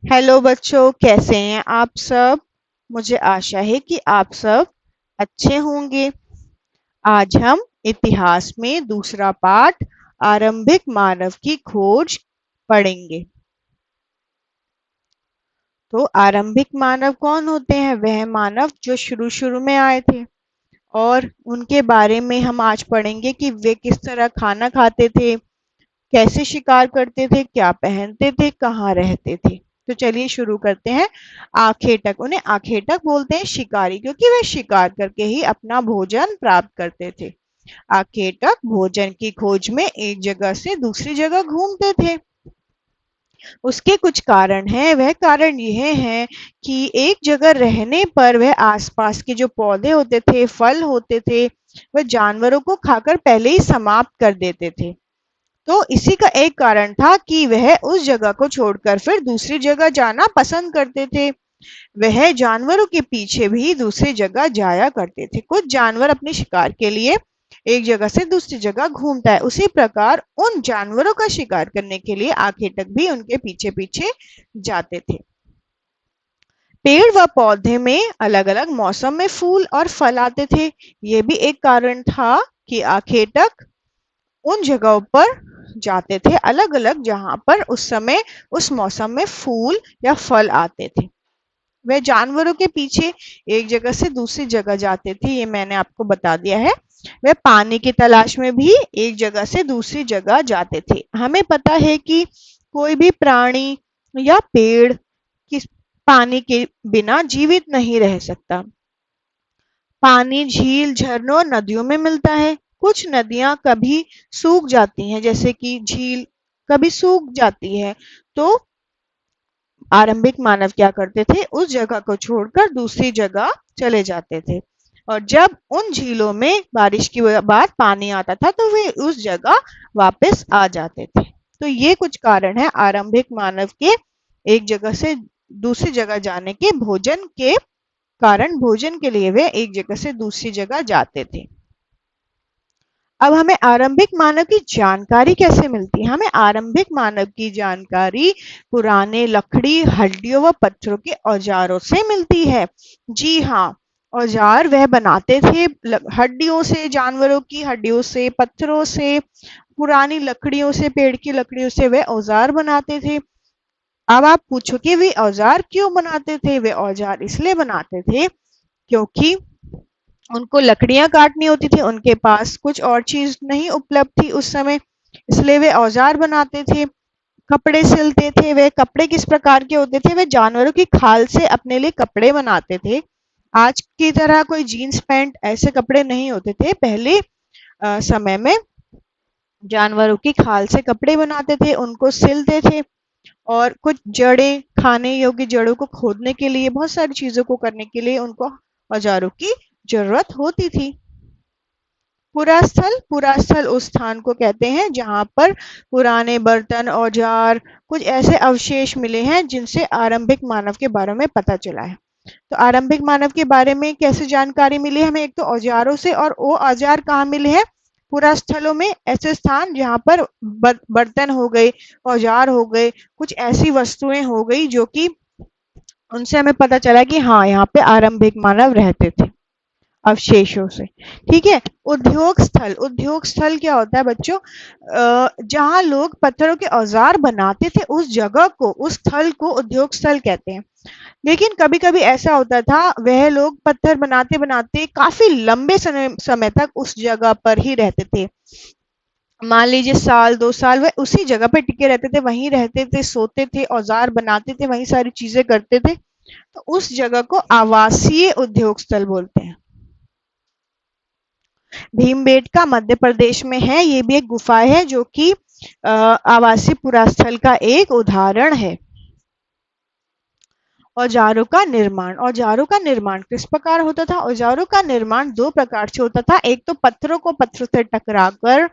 Hello बच्चों, कैसे हैं आप सब। मुझे आशा है कि आप सब अच्छे होंगे। आज हम इतिहास में दूसरा पाठ आरंभिक मानव की खोज पढ़ेंगे। तो आरंभिक मानव कौन होते हैं? वह मानव जो शुरू शुरू में आए थे और उनके बारे में हम आज पढ़ेंगे कि वे किस तरह खाना खाते थे, कैसे शिकार करते थे, क्या पहनते थे, कहाँ रहते थे। तो चलिए शुरू करते हैं। आखेटक, उन्हें आखेटक बोलते हैं शिकारी, क्योंकि वे शिकार करके ही अपना भोजन प्राप्त करते थे। आखेटक भोजन की खोज में एक जगह से दूसरी जगह घूमते थे। उसके कुछ कारण हैं। वह कारण यह है कि एक जगह रहने पर वह आसपास के जो पौधे होते थे, फल होते थे, वह जानवरों को खाकर पहले ही समाप्त कर देते थे। तो इसी का एक कारण था कि वह उस जगह को छोड़कर फिर दूसरी जगह जाना पसंद करते थे। वह जानवरों के पीछे भी दूसरी जगह जाया करते थे। कुछ जानवर अपने शिकार के लिए एक जगह से दूसरी जगह घूमता है, उसी प्रकार उन जानवरों का शिकार करने के लिए आखेटक भी उनके पीछे पीछे जाते थे। पेड़ व पौधे में अलग अलग मौसम में फूल और फल आते थे। ये भी एक कारण था कि आखेटक उन जगहों पर जाते थे अलग अलग, जहां पर उस समय उस मौसम में फूल या फल आते थे। वह जानवरों के पीछे एक जगह से दूसरी जगह जाते थे, ये मैंने आपको बता दिया है। वह पानी की तलाश में भी एक जगह से दूसरी जगह जाते थे। हमें पता है कि कोई भी प्राणी या पेड़ किस पानी के बिना जीवित नहीं रह सकता। पानी झील, झरनों और नदियों में मिलता है। कुछ नदियां कभी सूख जाती हैं, जैसे कि झील कभी सूख जाती है। तो आरंभिक मानव क्या करते थे? उस जगह को छोड़कर दूसरी जगह चले जाते थे। और जब उन झीलों में बारिश की बाद पानी आता था तो वे उस जगह वापस आ जाते थे। तो ये कुछ कारण है आरंभिक मानव के एक जगह से दूसरी जगह जाने के। भोजन के कारण, भोजन के लिए वे एक जगह से दूसरी जगह जाते थे। अब हमें आरंभिक मानव की जानकारी कैसे मिलती है? हमें आरंभिक मानव की जानकारी पुराने लकड़ी, हड्डियों व पत्थरों के औजारों से मिलती है। जी हाँ, औजार वह बनाते थे हड्डियों से, जानवरों की हड्डियों से, पत्थरों से, पुरानी लकड़ियों से, पेड़ की लकड़ियों से वह औजार बनाते थे। अब आप पूछोगे वे औजार क्यों बनाते थे? वे औजार इसलिए बनाते थे क्योंकि उनको लकड़ियां काटनी होती थी, उनके पास कुछ और चीज नहीं उपलब्ध थी उस समय, इसलिए वे औजार बनाते थे। कपड़े सिलते थे। वे कपड़े किस प्रकार के होते थे? वे जानवरों की खाल से अपने लिए कपड़े बनाते थे। आज की तरह कोई जीन्स पैंट ऐसे कपड़े नहीं होते थे। पहले समय में जानवरों की खाल से कपड़े बनाते थे, उनको सिलते थे। और कुछ जड़ें, खाने योग्य जड़ों को खोदने के लिए, बहुत सारी चीजों को करने के लिए उनको औजारों की जरूरत होती थी। पुरास्थल उस स्थान को कहते हैं जहां पर पुराने बर्तन, औजार, कुछ ऐसे अवशेष मिले हैं जिनसे आरंभिक मानव के बारे में पता चला है। तो आरंभिक मानव के बारे में कैसे जानकारी मिली हमें? एक तो औजारों से, और वो औजार कहाँ मिले हैं? पुरास्थलों में, ऐसे स्थान जहाँ पर बर्तन हो गए, औजार हो गए, कुछ ऐसी वस्तुएं हो गई जो कि उनसे हमें पता चला कि हाँ, यहाँ पे आरंभिक मानव रहते थे, अवशेषों से। ठीक है। उद्योग स्थल क्या होता है बच्चों? जहां लोग पत्थरों के औजार बनाते थे, उस जगह को, उस स्थल को उद्योग स्थल कहते हैं। लेकिन कभी कभी ऐसा होता था, वह लोग पत्थर बनाते बनाते काफी लंबे समय तक उस जगह पर ही रहते थे। मान लीजिए साल 2 साल वह उसी जगह पे टिके रहते थे, वहीं रहते थे, सोते थे, औजार बनाते थे, वहीं सारी चीजें करते थे। तो उस जगह को आवासीय उद्योग स्थल बोलते हैं। भीमबेटका मध्य प्रदेश में है। ये भी एक गुफा है जो कि आवासीय पुरास्थल का एक उदाहरण है। औजारों का निर्माण किस प्रकार होता था? औजारों का निर्माण दो प्रकार से होता था। एक तो पत्थरों को पत्थरों से टकराकर,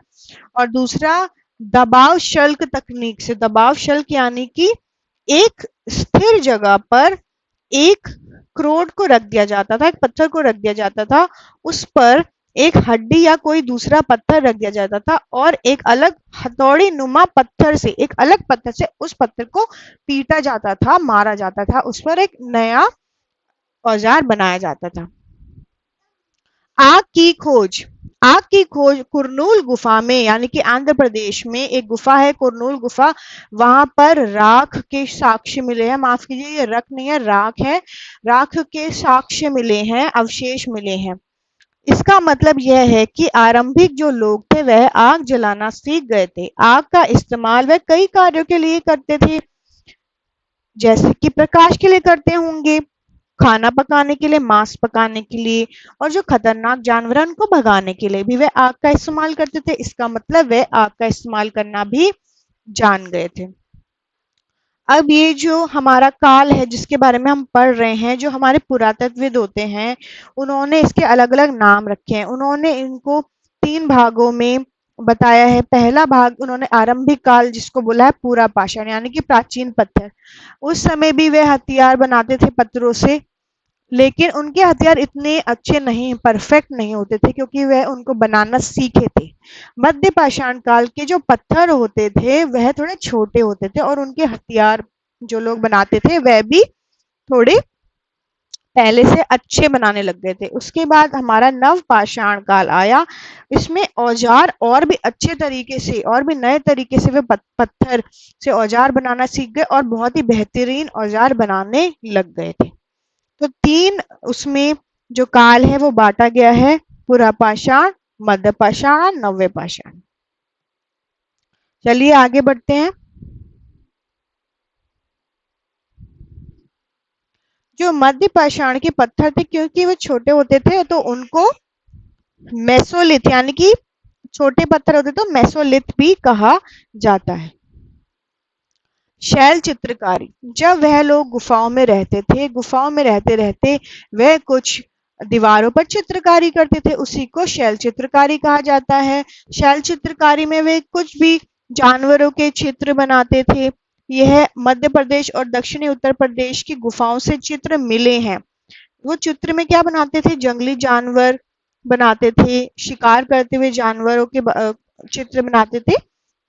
और दूसरा दबाव शल्क तकनीक से। दबाव शल्क यानी कि एक स्थिर जगह पर एक क्रोड को रख दिया जाता था, एक पत्थर को रख दिया जाता था, उस पर एक हड्डी या कोई दूसरा पत्थर रख दिया जाता था और एक अलग हथौड़ी नुमा पत्थर से, एक अलग पत्थर से उस पत्थर को पीटा जाता था, मारा जाता था, उस पर एक नया औजार बनाया जाता था। आग की खोज। आग की खोज कुरनूल गुफा में, यानी कि आंध्र प्रदेश में एक गुफा है कुरनूल गुफा, वहां पर राख के साक्ष्य मिले हैं। माफ कीजिए, ये रख नहीं है, राख है। राख के साक्ष्य मिले हैं, अवशेष मिले हैं। इसका मतलब यह है कि आरंभिक जो लोग थे वह आग जलाना सीख गए थे। आग का इस्तेमाल वह कई कार्यों के लिए करते थे, जैसे कि प्रकाश के लिए करते होंगे, खाना पकाने के लिए, मांस पकाने के लिए, और जो खतरनाक जानवर हैं उनको भगाने के लिए भी वे आग का इस्तेमाल करते थे। इसका मतलब वे आग का इस्तेमाल करना भी जान गए थे। अब ये जो हमारा काल है जिसके बारे में हम पढ़ रहे हैं, जो हमारे पुरातत्वविद होते हैं, उन्होंने इसके अलग-अलग नाम रखे हैं। उन्होंने इनको 3 भागों में बताया है। पहला भाग उन्होंने आरंभिक काल जिसको बोला है पूरा पाषाण, यानी कि प्राचीन पत्थर। उस समय भी वे हथियार बनाते थे पत्थरों से, लेकिन उनके हथियार इतने अच्छे नहीं, परफेक्ट नहीं होते थे, क्योंकि वह उनको बनाना सीखे थे। मध्य पाषाण काल के जो पत्थर होते थे वह थोड़े छोटे होते थे और उनके हथियार जो लोग बनाते थे वह भी थोड़े पहले से अच्छे बनाने लग गए थे। उसके बाद हमारा नव पाषाण काल आया। इसमें औजार और भी अच्छे तरीके से और भी नए तरीके से वे पत्थर से औजार बनाना सीख गए और बहुत ही बेहतरीन औजार बनाने लग गए थे। तो 3 उसमें जो काल है वो बांटा गया है, पुरा पाषाण, मध्य पाषाण, नव्य पाषाण। चलिए आगे बढ़ते हैं। जो मध्य पाषाण के पत्थर थे, क्योंकि वो छोटे होते थे तो उनको मेसोलिथ, यानी कि छोटे पत्थर होते तो मेसोलिथ भी कहा जाता है। शैल चित्रकारी। जब वह लोग गुफाओं में रहते थे, गुफाओं में रहते रहते वह कुछ दीवारों पर चित्रकारी करते थे, उसी को शैल चित्रकारी कहा जाता है। शैल चित्रकारी में वे कुछ भी जानवरों के चित्र बनाते थे। यह मध्य प्रदेश और दक्षिणी उत्तर प्रदेश की गुफाओं से चित्र मिले हैं। वो चित्र में क्या बनाते थे? जंगली जानवर बनाते थे, शिकार करते हुए जानवरों के चित्र बनाते थे।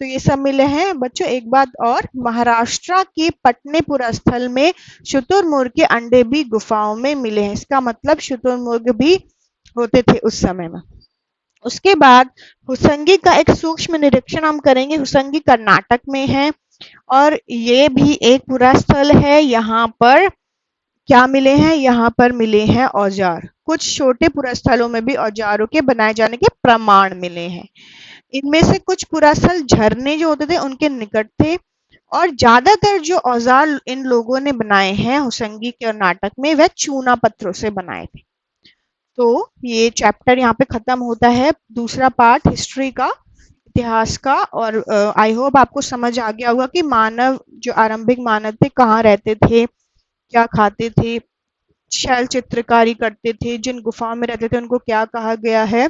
तो ये सब मिले हैं। बच्चों एक बात और, महाराष्ट्र के पटनेपुरा स्थल में शुतुरमुर्ग के अंडे भी गुफाओं में मिले हैं। इसका मतलब शुतुरमुर्ग भी होते थे उस समय में। उसके बाद हुसंगी का एक सूक्ष्म निरीक्षण हम करेंगे। हुसंगी कर्नाटक में है और ये भी एक पुरा स्थल है। यहाँ पर क्या मिले हैं? यहाँ पर मिले हैं औजार। कुछ छोटे पुरास्थलों में भी औजारों के बनाए जाने के प्रमाण मिले हैं। इनमें से कुछ पुरास्थल झरने जो होते थे उनके निकट थे और ज्यादातर जो औजार इन लोगों ने बनाए हैं हुसंगी कर्नाटक में वह चूना पत्थरों से बनाए थे। तो ये चैप्टर यहाँ पे खत्म होता है, दूसरा पार्ट हिस्ट्री का, इतिहास का। और आई होप आपको समझ आ गया होगा कि मानव, जो आरंभिक मानव थे, कहाँ रहते थे, क्या खाते थे, शैल चित्रकारी करते थे, जिन गुफाओं में रहते थे उनको क्या कहा गया है,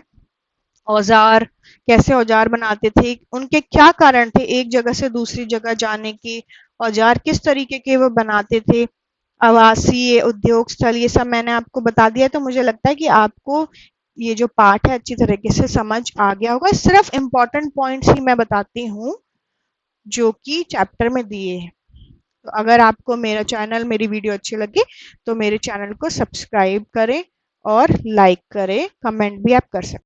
औजार कैसे औजार बनाते थे, उनके क्या कारण थे एक जगह से दूसरी जगह जाने के, औजार किस तरीके के वो बनाते थे, आवासीय उद्योग स्थल, ये सब मैंने आपको बता दिया। तो मुझे लगता है कि आपको ये जो पाठ है अच्छी तरीके से समझ आ गया होगा। सिर्फ इम्पोर्टेंट पॉइंट्स ही मैं बताती हूँ जो कि चैप्टर में दिए हैं। तो अगर आपको मेरा चैनल, मेरी वीडियो अच्छी लगे तो मेरे चैनल को सब्सक्राइब करें और लाइक करें, कमेंट भी आप कर सकते हैं।